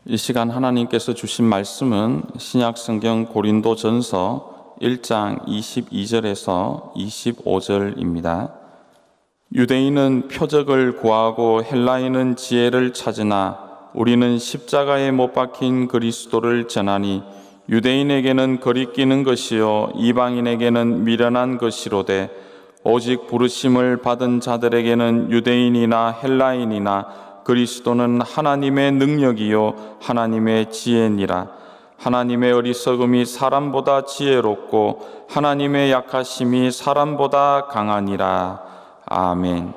이 시간 하나님께서 주신 말씀은 신약성경 고린도전서 1장 22절에서 25절입니다. 유대인은 표적을 구하고 헬라인은 지혜를 찾으나 우리는 십자가에 못 박힌 그리스도를 전하니 유대인에게는 거리끼는 것이요 이방인에게는 미련한 것이로되 오직 부르심을 받은 자들에게는 유대인이나 헬라인이나 그리스도는 하나님의 능력이요 하나님의 지혜니라. 하나님의 어리석음이 사람보다 지혜롭고 하나님의 약하심이 사람보다 강하니라. 아멘.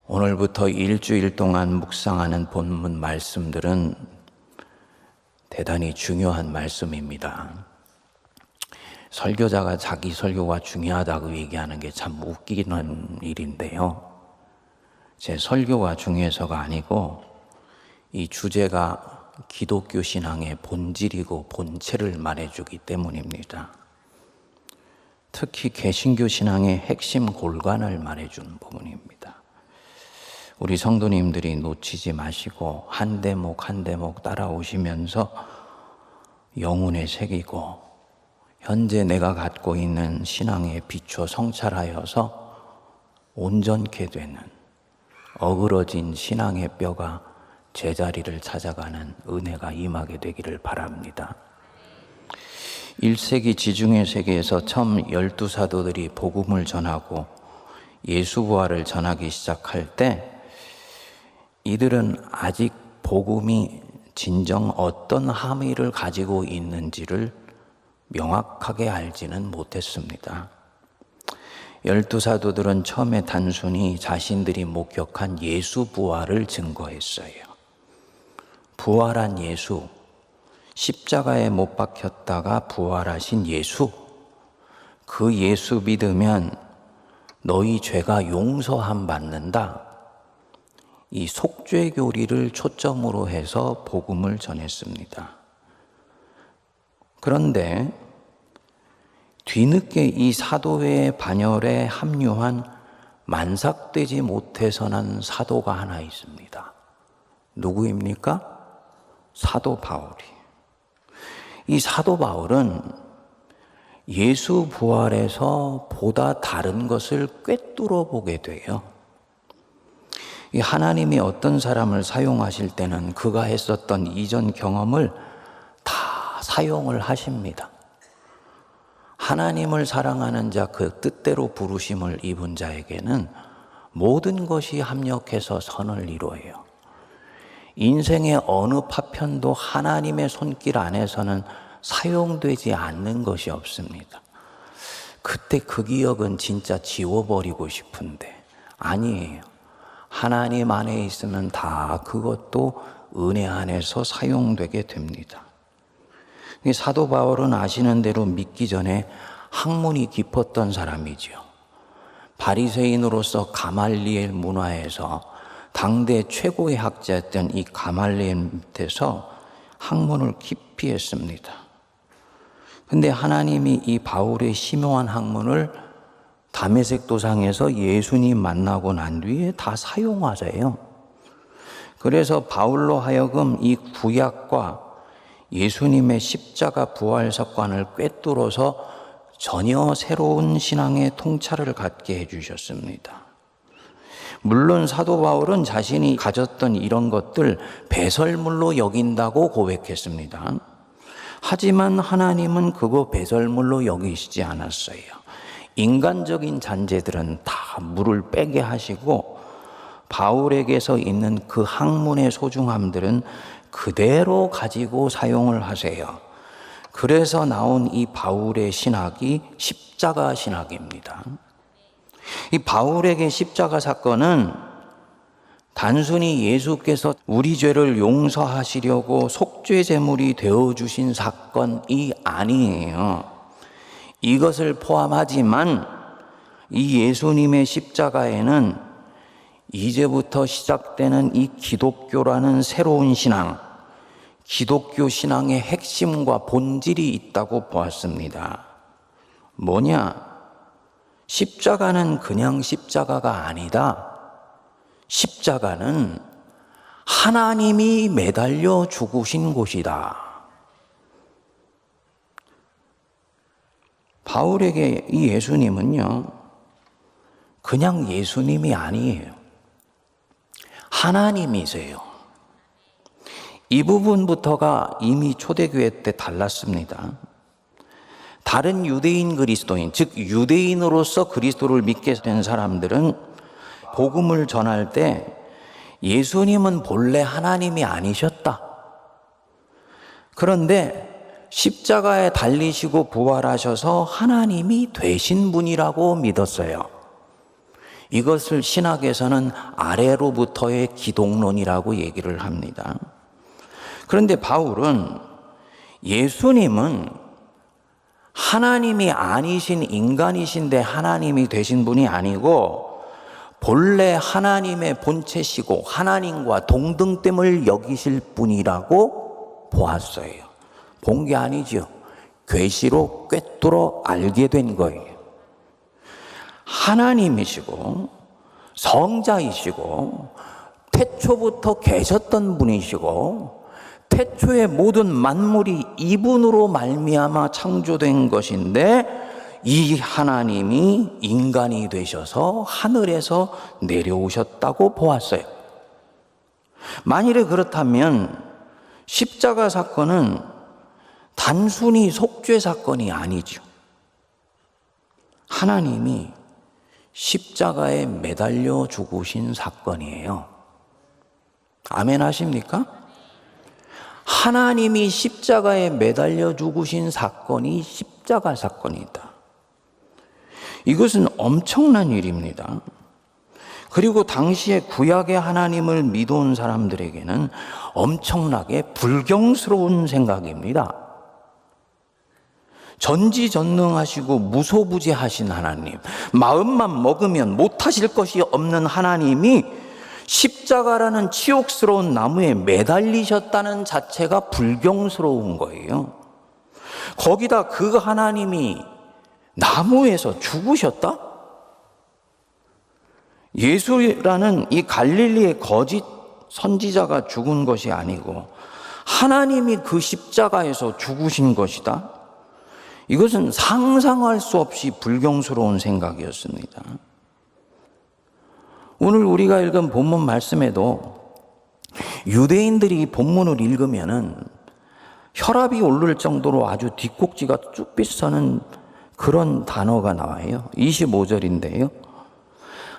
오늘부터 일주일 동안 묵상하는 본문 말씀들은 대단히 중요한 말씀입니다. 설교자가 자기 설교가 중요하다고 얘기하는 게 참 웃기는 일인데요. 제 설교가 중요해서가 아니고 이 주제가 기독교 신앙의 본질이고 본체를 말해주기 때문입니다. 특히 개신교 신앙의 핵심 골간을 말해주는 부분입니다. 우리 성도님들이 놓치지 마시고 한 대목 한 대목 따라오시면서 영혼에 새기고 현재 내가 갖고 있는 신앙에 비춰 성찰하여서 온전케 되는 어그러진 신앙의 뼈가 제자리를 찾아가는 은혜가 임하게 되기를 바랍니다. 1세기 지중해 세계에서 처음 12사도들이 복음을 전하고 예수 부활을 전하기 시작할 때 이들은 아직 복음이 진정 어떤 함의를 가지고 있는지를 명확하게 알지는 못했습니다. 12사도들은 처음에 단순히 자신들이 목격한 예수 부활을 증거했어요. 부활한 예수, 십자가에 못 박혔다가 부활하신 예수, 그 예수 믿으면 너희 죄가 용서함 받는다. 이 속죄교리를 초점으로 해서 복음을 전했습니다. 그런데 뒤늦게 이 사도회의 반열에 합류한 만삭되지 못해서 난 사도가 하나 있습니다. 누구입니까? 사도 바울이. 이 사도 바울은 예수 부활에서 보다 다른 것을 꿰뚫어 보게 돼요. 이 하나님이 어떤 사람을 사용하실 때는 그가 했었던 이전 경험을 다 사용을 하십니다. 하나님을 사랑하는 자, 그 뜻대로 부르심을 입은 자에게는 모든 것이 합력해서 선을 이루어요. 인생의 어느 파편도 하나님의 손길 안에서는 사용되지 않는 것이 없습니다. 그때 그 기억은 진짜 지워버리고 싶은데 아니에요. 하나님 안에 있으면 다 그것도 은혜 안에서 사용되게 됩니다. 사도 바울은 아시는 대로 믿기 전에 학문이 깊었던 사람이죠. 바리새인으로서 가말리엘 문화에서 당대 최고의 학자였던 이 가말리엘 밑에서 학문을 깊이 했습니다. 근데 하나님이 이 바울의 심오한 학문을 다메섹 도상에서 예수님 만나고 난 뒤에 다 사용하세요. 그래서 바울로 하여금 이 구약과 예수님의 십자가 부활 사건을 꿰뚫어서 전혀 새로운 신앙의 통찰을 갖게 해주셨습니다. 물론 사도 바울은 자신이 가졌던 이런 것들 배설물로 여긴다고 고백했습니다. 하지만 하나님은 그거 배설물로 여기시지 않았어요. 인간적인 잔재들은 다 물을 빼게 하시고 바울에게서 있는 그 학문의 소중함들은 그대로 가지고 사용을 하세요. 그래서 나온 이 바울의 신학이 십자가 신학입니다. 이 바울에게 십자가 사건은 단순히 예수께서 우리 죄를 용서하시려고 속죄 제물이 되어주신 사건이 아니에요. 이것을 포함하지만 이 예수님의 십자가에는 이제부터 시작되는 이 기독교라는 새로운 신앙, 기독교 신앙의 핵심과 본질이 있다고 보았습니다. 뭐냐? 십자가는 그냥 십자가가 아니다. 십자가는 하나님이 매달려 죽으신 곳이다. 바울에게 이 예수님은요, 그냥 예수님이 아니에요. 하나님이세요. 이 부분부터가 이미 초대교회 때 달랐습니다. 다른 유대인 그리스도인, 즉 유대인으로서 그리스도를 믿게 된 사람들은 복음을 전할 때 예수님은 본래 하나님이 아니셨다. 그런데 십자가에 달리시고 부활하셔서 하나님이 되신 분이라고 믿었어요. 이것을 신학에서는 아래로부터의 기독론이라고 얘기를 합니다. 그런데 바울은 예수님은 하나님이 아니신 인간이신데 하나님이 되신 분이 아니고 본래 하나님의 본체시고 하나님과 동등됨을 여기실 분이라고 보았어요. 본 게 아니죠. 계시로 꿰뚫어 알게 된 거예요. 하나님이시고 성자이시고 태초부터 계셨던 분이시고 태초의 모든 만물이 이분으로 말미암아 창조된 것인데 이 하나님이 인간이 되셔서 하늘에서 내려오셨다고 보았어요. 만일에 그렇다면 십자가 사건은 단순히 속죄 사건이 아니죠. 하나님이 십자가에 매달려 죽으신 사건이에요. 아멘 하십니까? 하나님이 십자가에 매달려 죽으신 사건이 십자가 사건이다. 이것은 엄청난 일입니다. 그리고 당시에 구약의 하나님을 믿어온 사람들에게는 엄청나게 불경스러운 생각입니다. 전지전능하시고 무소부재하신 하나님, 마음만 먹으면 못하실 것이 없는 하나님이 십자가라는 치욕스러운 나무에 매달리셨다는 자체가 불경스러운 거예요. 거기다 그 하나님이 나무에서 죽으셨다? 예수라는 이 갈릴리의 거짓 선지자가 죽은 것이 아니고 하나님이 그 십자가에서 죽으신 것이다? 이것은 상상할 수 없이 불경스러운 생각이었습니다. 오늘 우리가 읽은 본문 말씀에도 유대인들이 본문을 읽으면은 혈압이 오를 정도로 아주 뒷꼭지가 쭉 빗서는 그런 단어가 나와요. 25절인데요.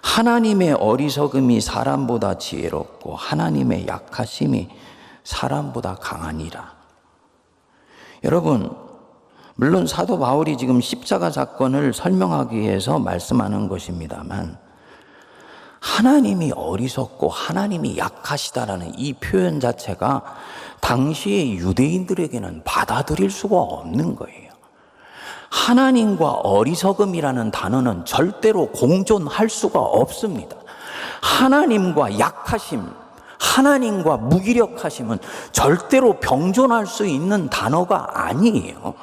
하나님의 어리석음이 사람보다 지혜롭고 하나님의 약하심이 사람보다 강하니라. 여러분, 물론 사도 바울이 지금 십자가 사건을 설명하기 위해서 말씀하는 것입니다만 하나님이 어리석고 하나님이 약하시다라는 이 표현 자체가 당시의 유대인들에게는 받아들일 수가 없는 거예요. 하나님과 어리석음이라는 단어는 절대로 공존할 수가 없습니다. 하나님과 약하심, 하나님과 무기력하심은 절대로 병존할 수 있는 단어가 아니에요.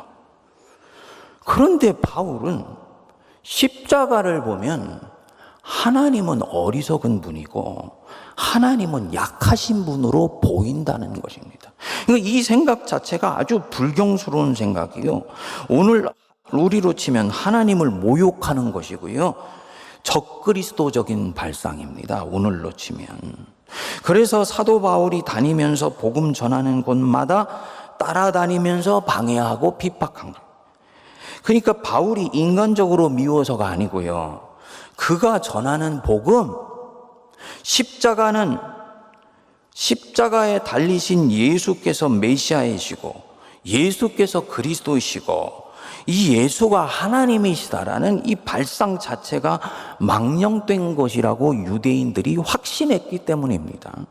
그런데 바울은 십자가를 보면 하나님은 어리석은 분이고 하나님은 약하신 분으로 보인다는 것입니다. 이 생각 자체가 아주 불경스러운 생각이요. 오늘 우리로 치면 하나님을 모욕하는 것이고요. 적그리스도적인 발상입니다. 오늘로 치면. 그래서 사도 바울이 다니면서 복음 전하는 곳마다 따라다니면서 방해하고 핍박한 거예요. 그러니까 바울이 인간적으로 미워서가 아니고요. 그가 전하는 복음, 십자가에 달리신 예수께서 메시아이시고 예수께서 그리스도이시고 이 예수가 하나님이시다라는 이 발상 자체가 망령된 것이라고 유대인들이 확신했기 때문입니다.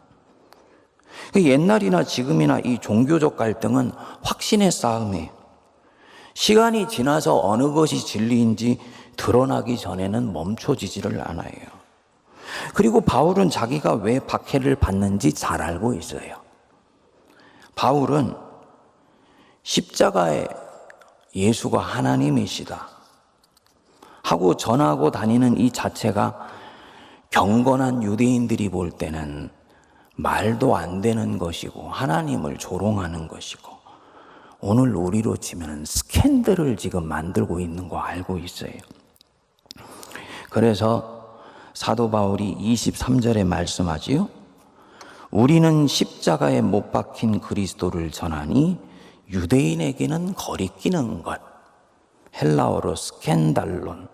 옛날이나 지금이나 이 종교적 갈등은 확신의 싸움이에요. 시간이 지나서 어느 것이 진리인지 드러나기 전에는 멈춰지지를 않아요. 그리고 바울은 자기가 왜 박해를 받는지 잘 알고 있어요. 바울은 십자가에 예수가 하나님이시다 하고 전하고 다니는 이 자체가 경건한 유대인들이 볼 때는 말도 안 되는 것이고 하나님을 조롱하는 것이고 오늘 우리로 치면 스캔들을 지금 만들고 있는 거 알고 있어요. 그래서 사도 바울이 23절에 말씀하지요. 우리는 십자가에 못 박힌 그리스도를 전하니 유대인에게는 거리끼는 것, 헬라어로 스캔달론,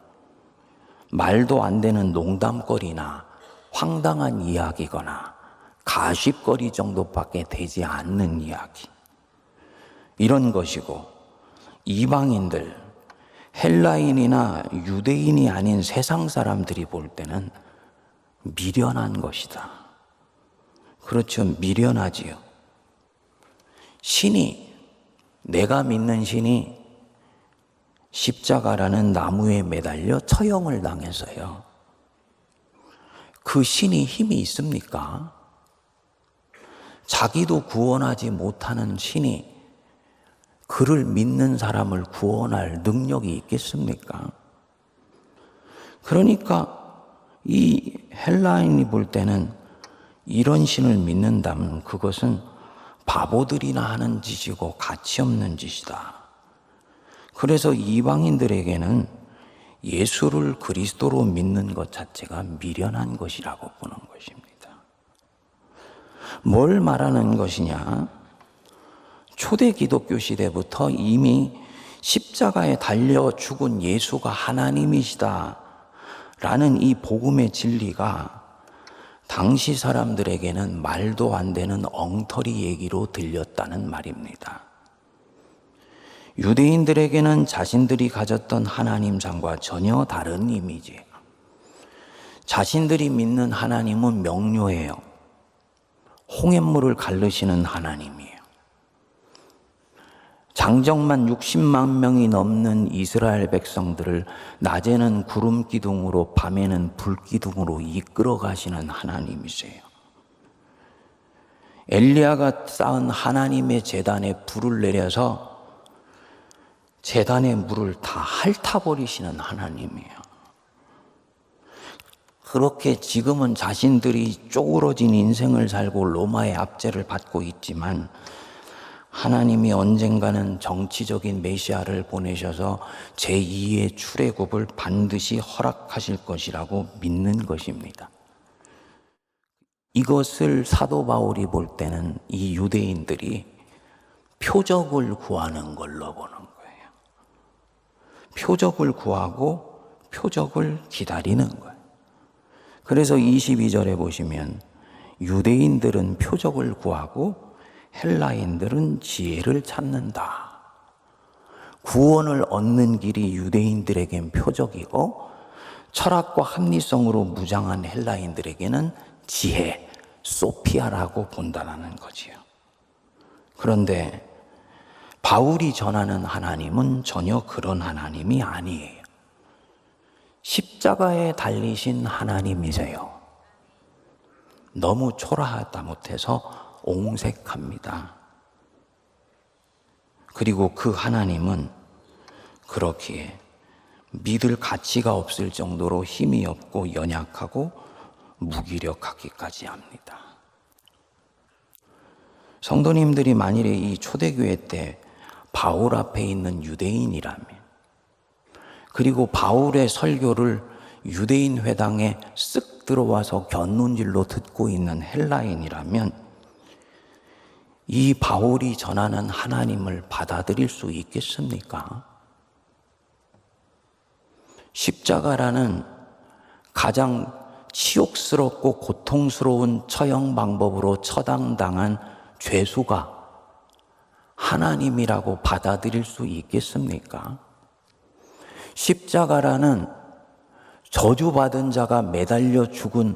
말도 안 되는 농담거리나 황당한 이야기거나 가십거리 정도밖에 되지 않는 이야기, 이런 것이고 이방인들, 헬라인이나 유대인이 아닌 세상 사람들이 볼 때는 미련한 것이다. 그렇죠, 미련하지요. 신이, 내가 믿는 신이 십자가라는 나무에 매달려 처형을 당해서요. 그 신이 힘이 있습니까? 자기도 구원하지 못하는 신이 그를 믿는 사람을 구원할 능력이 있겠습니까? 그러니까 이 헬라인이 볼 때는 이런 신을 믿는다면 그것은 바보들이나 하는 짓이고 가치 없는 짓이다. 그래서 이방인들에게는 예수를 그리스도로 믿는 것 자체가 미련한 것이라고 보는 것입니다. 뭘 말하는 것이냐? 초대 기독교 시대부터 이미 십자가에 달려 죽은 예수가 하나님이시다 라는 이 복음의 진리가 당시 사람들에게는 말도 안 되는 엉터리 얘기로 들렸다는 말입니다. 유대인들에게는 자신들이 가졌던 하나님상과 전혀 다른 이미지. 자신들이 믿는 하나님은 명료해요. 홍해물을 가르시는 하나님이에요. 장정만 60만 명이 넘는 이스라엘 백성들을 낮에는 구름 기둥으로 밤에는 불 기둥으로 이끌어 가시는 하나님이세요. 엘리야가 쌓은 하나님의 제단에 불을 내려서 제단의 물을 다 핥아버리시는 하나님이에요. 그렇게 지금은 자신들이 쪼그러진 인생을 살고 로마의 압제를 받고 있지만 하나님이 언젠가는 정치적인 메시아를 보내셔서 제2의 출애굽을 반드시 허락하실 것이라고 믿는 것입니다. 이것을 사도 바울이 볼 때는 이 유대인들이 표적을 구하는 걸로 보는 거예요. 표적을 구하고 표적을 기다리는 거예요. 그래서 22절에 보시면 유대인들은 표적을 구하고 헬라인들은 지혜를 찾는다. 구원을 얻는 길이 유대인들에겐 표적이고 철학과 합리성으로 무장한 헬라인들에게는 지혜, 소피아라고 본다는 거지요. 그런데 바울이 전하는 하나님은 전혀 그런 하나님이 아니에요. 십자가에 달리신 하나님이세요. 너무 초라하다 못해서 옹색합니다. 그리고 그 하나님은 그렇기에 믿을 가치가 없을 정도로 힘이 없고 연약하고 무기력하기까지 합니다. 성도님들이 만일에 이 초대교회 때 바울 앞에 있는 유대인이라면, 그리고 바울의 설교를 유대인 회당에 쓱 들어와서 곁눈질로 듣고 있는 헬라인이라면 이 바울이 전하는 하나님을 받아들일 수 있겠습니까? 십자가라는 가장 치욕스럽고 고통스러운 처형 방법으로 처당당한 죄수가 하나님이라고 받아들일 수 있겠습니까? 십자가라는 저주받은 자가 매달려 죽은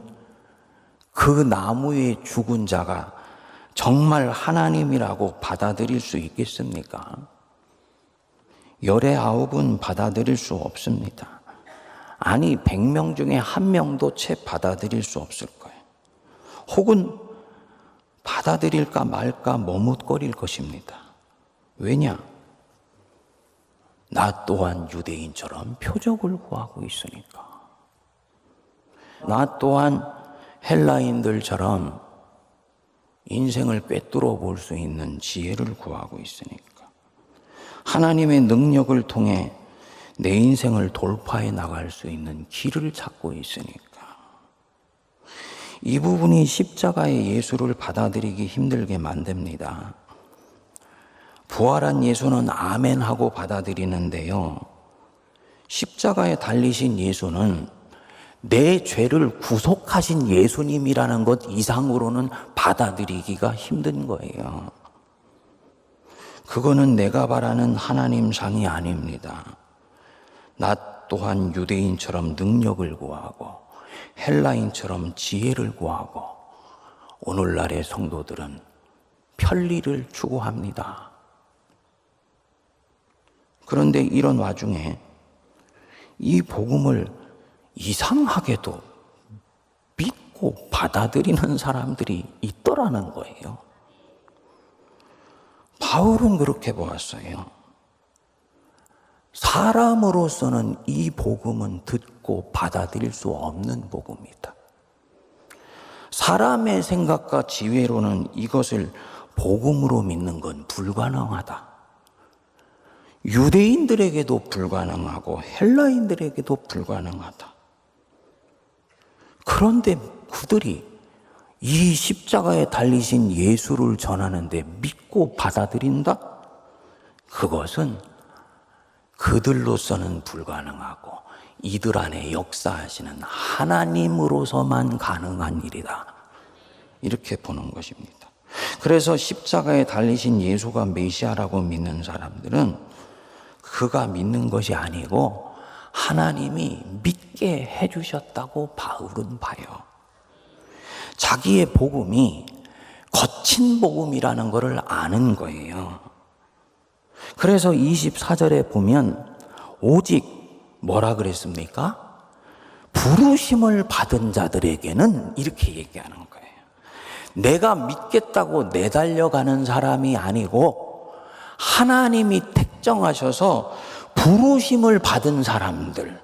그 나무에 죽은 자가 정말 하나님이라고 받아들일 수 있겠습니까? 열의 아홉은 받아들일 수 없습니다. 아니 100명 중에 1명도 채 받아들일 수 없을 거예요. 혹은 받아들일까 말까 머뭇거릴 것입니다. 왜냐? 나 또한 유대인처럼 표적을 구하고 있으니까. 나 또한 헬라인들처럼 인생을 꿰뚫어 볼 수 있는 지혜를 구하고 있으니까, 하나님의 능력을 통해 내 인생을 돌파해 나갈 수 있는 길을 찾고 있으니까, 이 부분이 십자가의 예수를 받아들이기 힘들게 만듭니다. 부활한 예수는 아멘 하고 받아들이는데요, 십자가에 달리신 예수는 내 죄를 구속하신 예수님이라는 것 이상으로는 받아들이기가 힘든 거예요. 그거는 내가 바라는 하나님 상이 아닙니다. 나 또한 유대인처럼 능력을 구하고 헬라인처럼 지혜를 구하고, 오늘날의 성도들은 편리를 추구합니다. 그런데 이런 와중에 이 복음을 이상하게도 믿고 받아들이는 사람들이 있더라는 거예요. 바울은 그렇게 보았어요. 사람으로서는 이 복음은 듣고 받아들일 수 없는 복음이다. 사람의 생각과 지혜로는 이것을 복음으로 믿는 건 불가능하다. 유대인들에게도 불가능하고 헬라인들에게도 불가능하다. 그런데 그들이 이 십자가에 달리신 예수를 전하는데 믿고 받아들인다? 그것은 그들로서는 불가능하고 이들 안에 역사하시는 하나님으로서만 가능한 일이다. 이렇게 보는 것입니다. 그래서 십자가에 달리신 예수가 메시아라고 믿는 사람들은 그가 믿는 것이 아니고 하나님이 믿게 해주셨다고 바울은 봐요. 자기의 복음이 거친 복음이라는 것을 아는 거예요. 그래서 24절에 보면 오직 뭐라 그랬습니까? 부르심을 받은 자들에게는 이렇게 얘기하는 거예요. 내가 믿겠다고 내달려가는 사람이 아니고 하나님이 택정하셔서 부르심을 받은 사람들,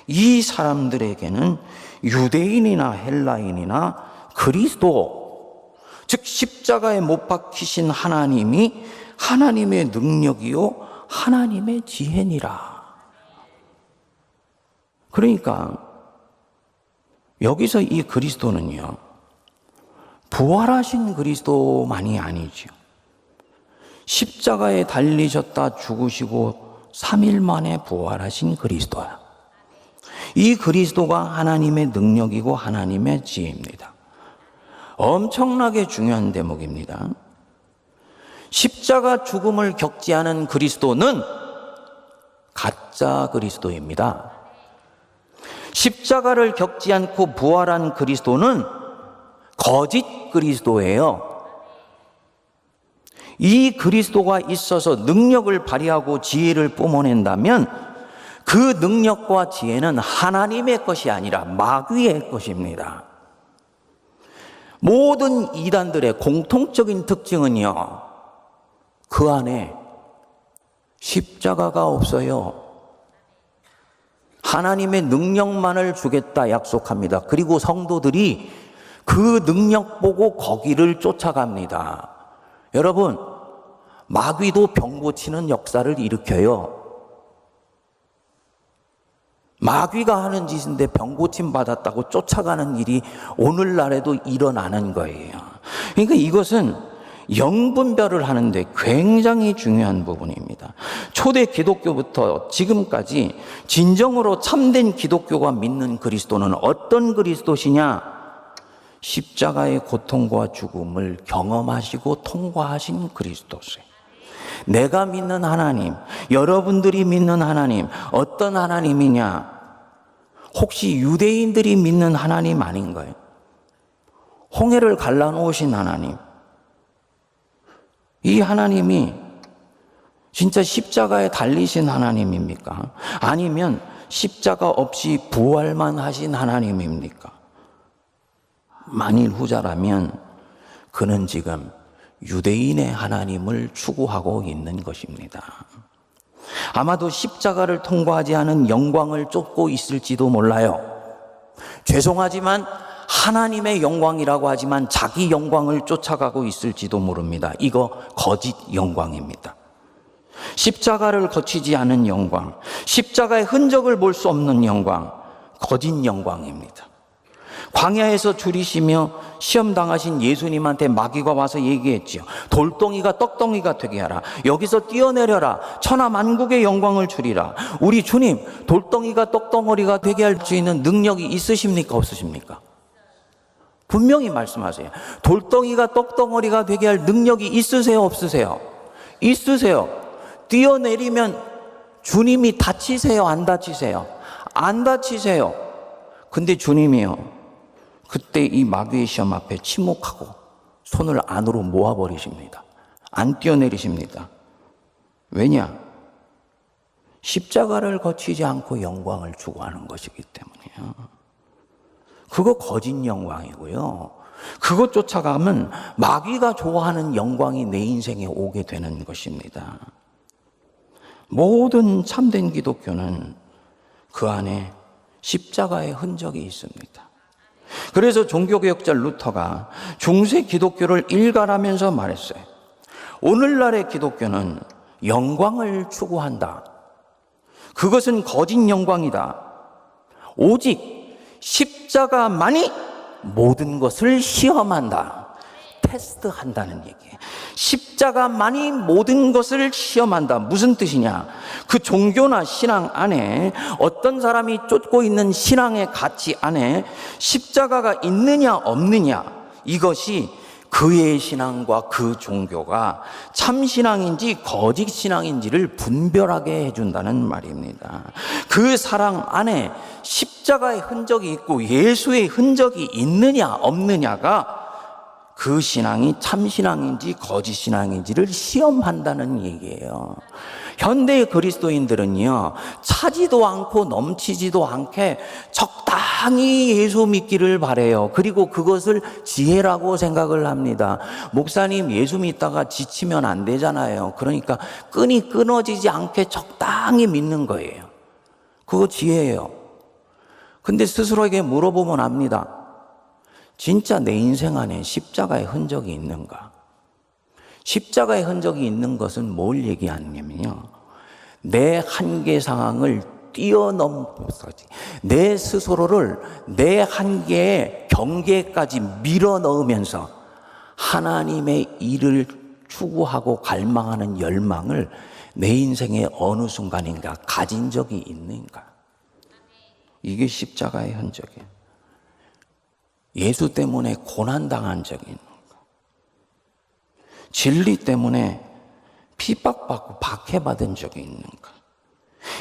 이 사람들에게는 유대인이나 헬라인이나 그리스도, 즉 십자가에 못 박히신 하나님이 하나님의 능력이요 하나님의 지혜니라. 그러니까 여기서 이 그리스도는요, 부활하신 그리스도만이 아니죠. 십자가에 달리셨다 죽으시고 3일 만에 부활하신 그리스도야. 이 그리스도가 하나님의 능력이고 하나님의 지혜입니다. 엄청나게 중요한 대목입니다. 십자가 죽음을 겪지 않은 그리스도는 가짜 그리스도입니다. 십자가를 겪지 않고 부활한 그리스도는 거짓 그리스도예요. 이 그리스도가 있어서 능력을 발휘하고 지혜를 뿜어낸다면 그 능력과 지혜는 하나님의 것이 아니라 마귀의 것입니다. 모든 이단들의 공통적인 특징은요, 그 안에 십자가가 없어요. 하나님의 능력만을 주겠다 약속합니다. 그리고 성도들이 그 능력 보고 거기를 쫓아갑니다. 여러분, 마귀도 병 고치는 역사를 일으켜요. 마귀가 하는 짓인데 병 고침 받았다고 쫓아가는 일이 오늘날에도 일어나는 거예요. 그러니까 이것은 영분별을 하는데 굉장히 중요한 부분입니다. 초대 기독교부터 지금까지 진정으로 참된 기독교가 믿는 그리스도는 어떤 그리스도시냐? 십자가의 고통과 죽음을 경험하시고 통과하신 그리스도세요. 내가 믿는 하나님, 여러분들이 믿는 하나님, 어떤 하나님이냐? 혹시 유대인들이 믿는 하나님 아닌가요? 홍해를 갈라놓으신 하나님. 이 하나님이 진짜 십자가에 달리신 하나님입니까? 아니면 십자가 없이 부활만 하신 하나님입니까? 만일 후자라면 그는 지금 유대인의 하나님을 추구하고 있는 것입니다. 아마도 십자가를 통과하지 않은 영광을 쫓고 있을지도 몰라요. 죄송하지만 하나님의 영광이라고 하지만 자기 영광을 쫓아가고 있을지도 모릅니다. 이거 거짓 영광입니다. 십자가를 거치지 않은 영광, 십자가의 흔적을 볼 수 없는 영광, 거짓 영광입니다. 광야에서 줄이시며 시험 당하신 예수님한테 마귀가 와서 얘기했지요. 돌덩이가 떡덩이가 되게 하라. 여기서 뛰어내려라. 천하 만국의 영광을 주리라. 우리 주님, 돌덩이가 떡덩어리가 되게 할 수 있는 능력이 있으십니까? 없으십니까? 분명히 말씀하세요. 돌덩이가 떡덩어리가 되게 할 능력이 있으세요? 없으세요? 있으세요. 뛰어내리면 주님이 다치세요? 안 다치세요? 안 다치세요. 근데 주님이요, 그때 이 마귀의 시험 앞에 침묵하고 손을 안으로 모아버리십니다. 안 뛰어내리십니다. 왜냐? 십자가를 거치지 않고 영광을 추구하는 것이기 때문이에요. 그거 거짓 영광이고요. 그것 쫓아가면 마귀가 좋아하는 영광이 내 인생에 오게 되는 것입니다. 모든 참된 기독교는 그 안에 십자가의 흔적이 있습니다. 그래서 종교개혁자 루터가 중세 기독교를 일갈하면서 말했어요. 오늘날의 기독교는 영광을 추구한다. 그것은 거짓 영광이다. 오직 십자가만이 모든 것을 시험한다. 테스트한다는 얘기예요. 십자가만이 모든 것을 시험한다. 무슨 뜻이냐? 그 종교나 신앙 안에 어떤 사람이 쫓고 있는 신앙의 가치 안에 십자가가 있느냐 없느냐, 이것이 그의 신앙과 그 종교가 참신앙인지 거짓 신앙인지를 분별하게 해준다는 말입니다. 그 사랑 안에 십자가의 흔적이 있고 예수의 흔적이 있느냐 없느냐가 그 신앙이 참신앙인지 거짓 신앙인지를 시험한다는 얘기예요. 현대의 그리스도인들은요, 차지도 않고 넘치지도 않게 적당히 예수 믿기를 바래요. 그리고 그것을 지혜라고 생각을 합니다. 목사님, 예수 믿다가 지치면 안 되잖아요. 그러니까 끈이 끊어지지 않게 적당히 믿는 거예요. 그거 지혜예요. 근데 스스로에게 물어보면 압니다. 진짜 내 인생 안에 십자가의 흔적이 있는가? 십자가의 흔적이 있는 것은 뭘 얘기하냐면요, 내 한계 상황을 뛰어넘어서지 내 스스로를 내 한계의 경계까지 밀어넣으면서 하나님의 일을 추구하고 갈망하는 열망을 내 인생의 어느 순간인가 가진 적이 있는가? 이게 십자가의 흔적이에요. 예수 때문에 고난당한 적이 있는가? 진리 때문에 핍박받고 박해받은 적이 있는가?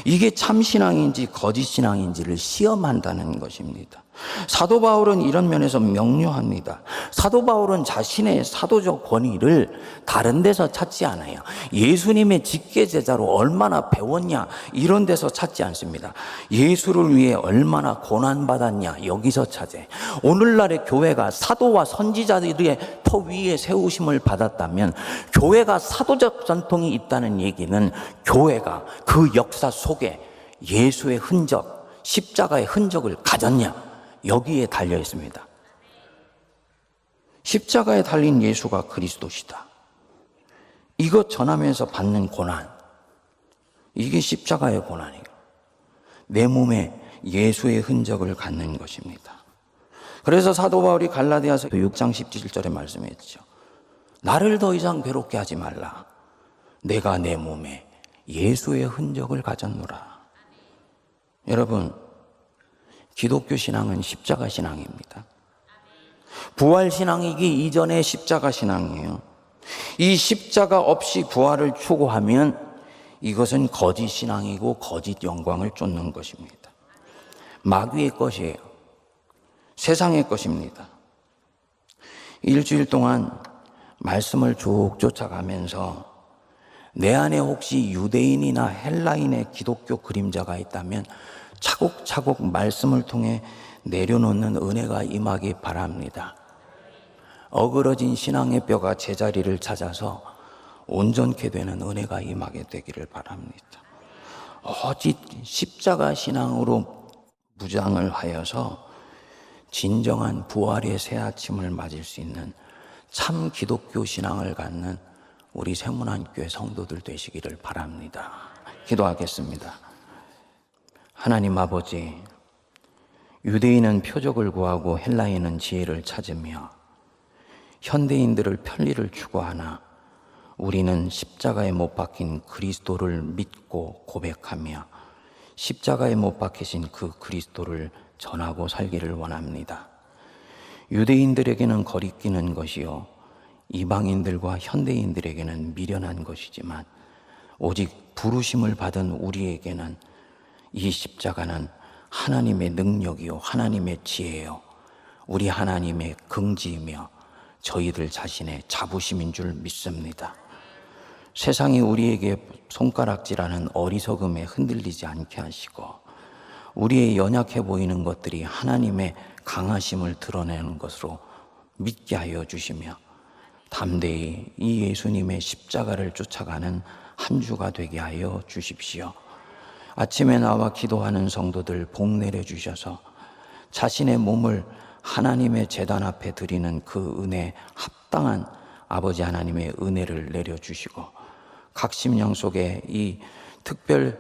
이게 참신앙인지 거짓신앙인지를 시험한다는 것입니다. 사도 바울은 이런 면에서 명료합니다. 사도 바울은 자신의 사도적 권위를 다른 데서 찾지 않아요. 예수님의 직계제자로 얼마나 배웠냐 이런 데서 찾지 않습니다. 예수를 위해 얼마나 고난받았냐 여기서 찾아요. 오늘날의 교회가 사도와 선지자들의 터 위에 세우심을 받았다면, 교회가 사도적 전통이 있다는 얘기는 교회가 그 역사 속에 예수의 흔적, 십자가의 흔적을 가졌냐, 여기에 달려 있습니다. 십자가에 달린 예수가 그리스도시다. 이것 전하면서 받는 고난, 이게 십자가의 고난이에요. 내 몸에 예수의 흔적을 갖는 것입니다. 그래서 사도 바울이 갈라디아서 6장 17절에 말씀했죠. 나를 더 이상 괴롭게 하지 말라. 내가 내 몸에 예수의 흔적을 가졌노라. 여러분, 기독교 신앙은 십자가 신앙입니다. 부활 신앙이기 이전의 십자가 신앙이에요. 이 십자가 없이 부활을 추구하면 이것은 거짓 신앙이고 거짓 영광을 쫓는 것입니다. 마귀의 것이에요. 세상의 것입니다. 일주일 동안 말씀을 쭉 쫓아가면서 내 안에 혹시 유대인이나 헬라인의 기독교 그림자가 있다면 차곡차곡 말씀을 통해 내려놓는 은혜가 임하기 바랍니다. 어그러진 신앙의 뼈가 제자리를 찾아서 온전케 되는 은혜가 임하게 되기를 바랍니다. 오직 십자가 신앙으로 무장을 하여서 진정한 부활의 새 아침을 맞을 수 있는 참 기독교 신앙을 갖는 우리 세문안교회 성도들 되시기를 바랍니다. 기도하겠습니다. 하나님 아버지, 유대인은 표적을 구하고 헬라인은 지혜를 찾으며 현대인들을 편리를 추구하나 우리는 십자가에 못 박힌 그리스도를 믿고 고백하며 십자가에 못 박히신 그 그리스도를 전하고 살기를 원합니다. 유대인들에게는 거리끼는 것이요 이방인들과 현대인들에게는 미련한 것이지만 오직 부르심을 받은 우리에게는 이 십자가는 하나님의 능력이요 하나님의 지혜요 우리 하나님의 긍지이며 저희들 자신의 자부심인 줄 믿습니다. 세상이 우리에게 손가락질하는 어리석음에 흔들리지 않게 하시고 우리의 연약해 보이는 것들이 하나님의 강하심을 드러내는 것으로 믿게 하여 주시며 담대히 이 예수님의 십자가를 쫓아가는 한 주가 되게 하여 주십시오. 아침에 나와 기도하는 성도들 복 내려 주셔서 자신의 몸을 하나님의 제단 앞에 드리는 그 은혜에 합당한 아버지 하나님의 은혜를 내려주시고 각 심령 속에 이 특별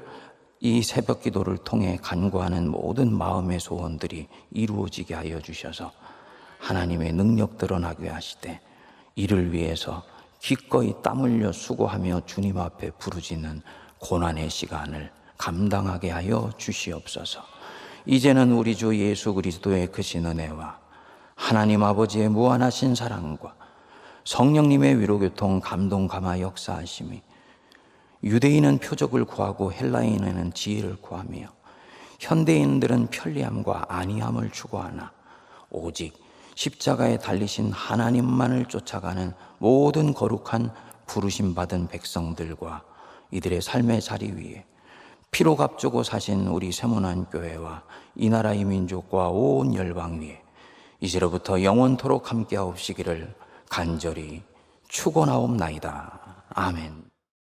이 새벽 기도를 통해 간구하는 모든 마음의 소원들이 이루어지게 하여 주셔서 하나님의 능력 드러나게 하시되 이를 위해서 기꺼이 땀 흘려 수고하며 주님 앞에 부르짖는 고난의 시간을 감당하게 하여 주시옵소서. 이제는 우리 주 예수 그리스도의 크신 은혜와 하나님 아버지의 무한하신 사랑과 성령님의 위로교통 감동 감화 역사하심이 유대인은 표적을 구하고 헬라인은 지혜를 구하며 현대인들은 편리함과 안이함을 추구하나 오직 십자가에 달리신 하나님만을 쫓아가는 모든 거룩한 부르심 받은 백성들과 이들의 삶의 자리 위에 피로 값주고 사신 우리 세문안교회와 이 나라의 민족과 온 열방 위에 이제로부터 영원토록 함께하옵시기를 간절히 축원하옵나이다. 아멘.